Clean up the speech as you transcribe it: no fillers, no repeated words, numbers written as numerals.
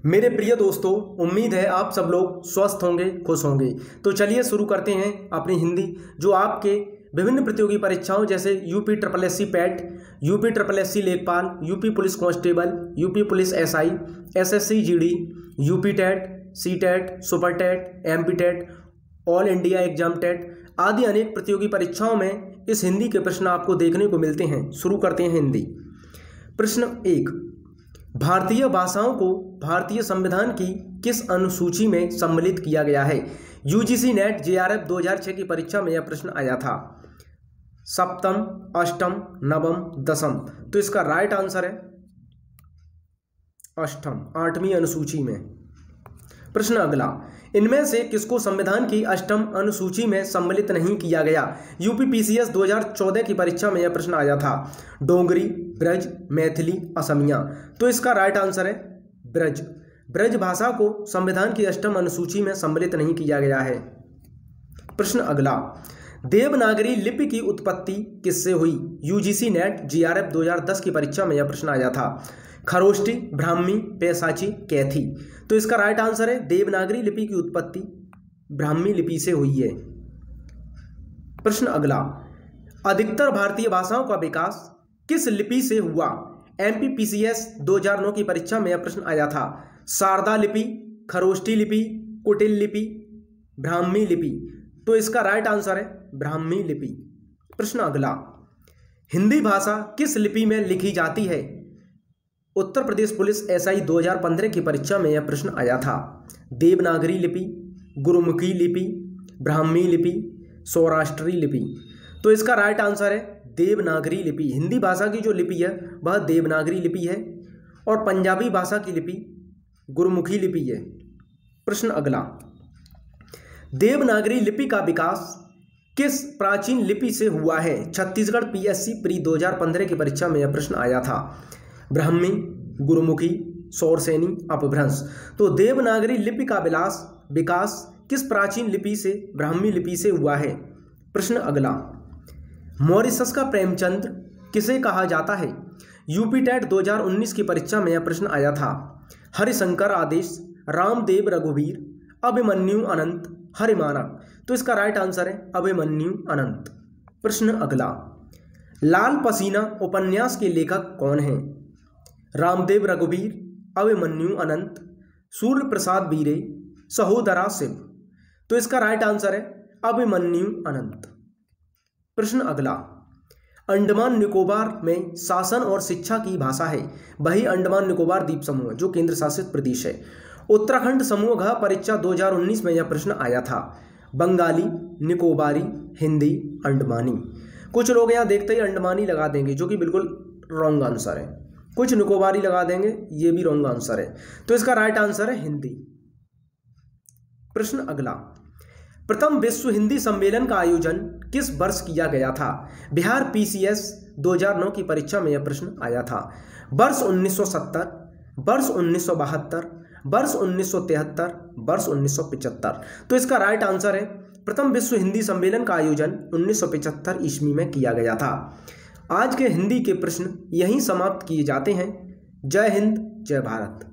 मेरे प्रिय दोस्तों, उम्मीद है आप सब लोग स्वस्थ होंगे, खुश होंगे। तो चलिए शुरू करते हैं अपनी हिंदी, जो आपके विभिन्न प्रतियोगी परीक्षाओं जैसे UP triple SC PET, UP triple SC लेखपाल, UP police constable, UP police SI, SSC GD, UP TET, C TET, super TET, MP TET, all India exam TET आदि अनेक प्रतियोगी परीक्षाओं में इस हिंदी के प्रश्न आपको देखने को मिलते हैं। शुरू करते हैं हिंदी। प्रश्न 1, भारतीय भाषाओं को भारतीय संविधान की किस अनुसूची में सम्मिलित किया गया है? यूजीसी नेट जेआरएफ 2006 की परीक्षा में यह प्रश्न आया था। सप्तम, अष्टम, नवम, दसम। तो इसका राइट आंसर है अष्टम, 8वीं अनुसूची में। प्रश्न अगला, इनमें से किसको संविधान की अष्टम अनुसूची में सम्मिलित नहीं किया गया? यूपी पीसीएस 2014 की परीक्षा में यह प्रश्न आया था। डोगरी, ब्रज, मैथिली, असमिया। तो इसका राइट आंसर है ब्रज। ब्रज भाषा को संविधान की अष्टम अनुसूची में सम्मिलित नहीं किया गया है। प्रश्न अगला, देवनागरी लिपि की उत्पत्ति किससे हुई? यूजीसी नेट जेआरएफ 2010 की परीक्षा में यह प्रश्न आया था। खरोष्टी, ब्राह्मी, पैसाची, कैथी। तो इसका राइट आंसर है देवनागरी लिपि की उत्पत्ति ब्राह्मी लिपि से हुई है। प्रश्न अगला, अधिकतर भारतीय भाषाओं का विकास किस लिपि से हुआ? एमपीपीसीएस 2009 की परीक्षा में यह प्रश्न आया था। शारदा लिपि, खरोष्टी लिपि, कुटिल लिपि, ब्राह्मी लिपि। तो इसका राइट आंसर है ब्राह्मी लिपि। प्रश्न अगला, हिंदी भाषा किस लिपि में लिखी जाती है? उत्तर प्रदेश पुलिस एसआई 2015 की परीक्षा में यह प्रश्न आया था। देवनागरी लिपि, गुरुमुखी लिपि, ब्राह्मी लिपि, सौराष्ट्री लिपि। तो इसका राइट आंसर है देवनागरी लिपि। हिंदी भाषा की जो लिपि है वह देवनागरी लिपि है और पंजाबी भाषा की लिपि गुरुमुखी लिपि है। प्रश्न अगला, देवनागरी लिपि का विकास किस प्राचीन लिपि से हुआ है? छत्तीसगढ़ पीएससी प्री 2015 की परीक्षा में यह प्रश्न आया था। ब्राह्मी, गुरुमुखी, सौरसेनी, अपभ्रंश। तो देवनागरी लिपि का विकास किस प्राचीन लिपि से, ब्राह्मी लिपि से हुआ है? प्रश्न अगला, मॉरिशस का प्रेमचंद्र किसे कहा जाता है? यूपी टेट 2019 की परीक्षा में यह प्रश्न आया था। हरिशंकर आदेश, रामदेव रघुवीर, अभिमन्यु अनंत, हरिमानक। तो इसका राइट आंसर है अभिमन्यु अनंत। प्रश्न अगला, लाल पसीना उपन्यास के लेखक कौन हैं? रामदेव रघुवीर, अभिमन्यु अनंत, सूर्य प्रसाद बीरे, सहोदरा शिव। तो इसका राइट आंसर है अभिमन्यु अनंत। प्रश्न अगला, अंडमान निकोबार में शासन और शिक्षा की भाषा है। वही अंडमान निकोबार द्वीप समूह जो केंद्र शासित प्रदेश है। उत्तराखंड समूह घ परीक्षा 2019 में यह प्रश्न आया था। बंगाली, निकोबारी, हिंदी, अंडमानी। कुछ लोग यहाँ देखते ही अंडमानी लगा देंगे जो कि बिल्कुल रॉन्ग आंसर है। कुछ निकोबारी लगा देंगे, ये भी रॉन्ग आंसर है। तो इसका राइट आंसर है हिंदी। प्रश्न अगला, प्रथम विश्व हिंदी सम्मेलन का आयोजन किस वर्ष किया गया था? बिहार पीसीएस 2009 की परीक्षा में यह प्रश्न आया था। वर्ष 1970, वर्ष 1972, वर्ष 1973, वर्ष 1975। तो इसका राइट आंसर है प्रथम विश्व हिंदी सम्मेलन का आयोजन 1975 ईस्वी में किया गया था। आज के हिंदी के प्रश्न यहीं समाप्त किए जाते हैं। जय हिंद, जय भारत।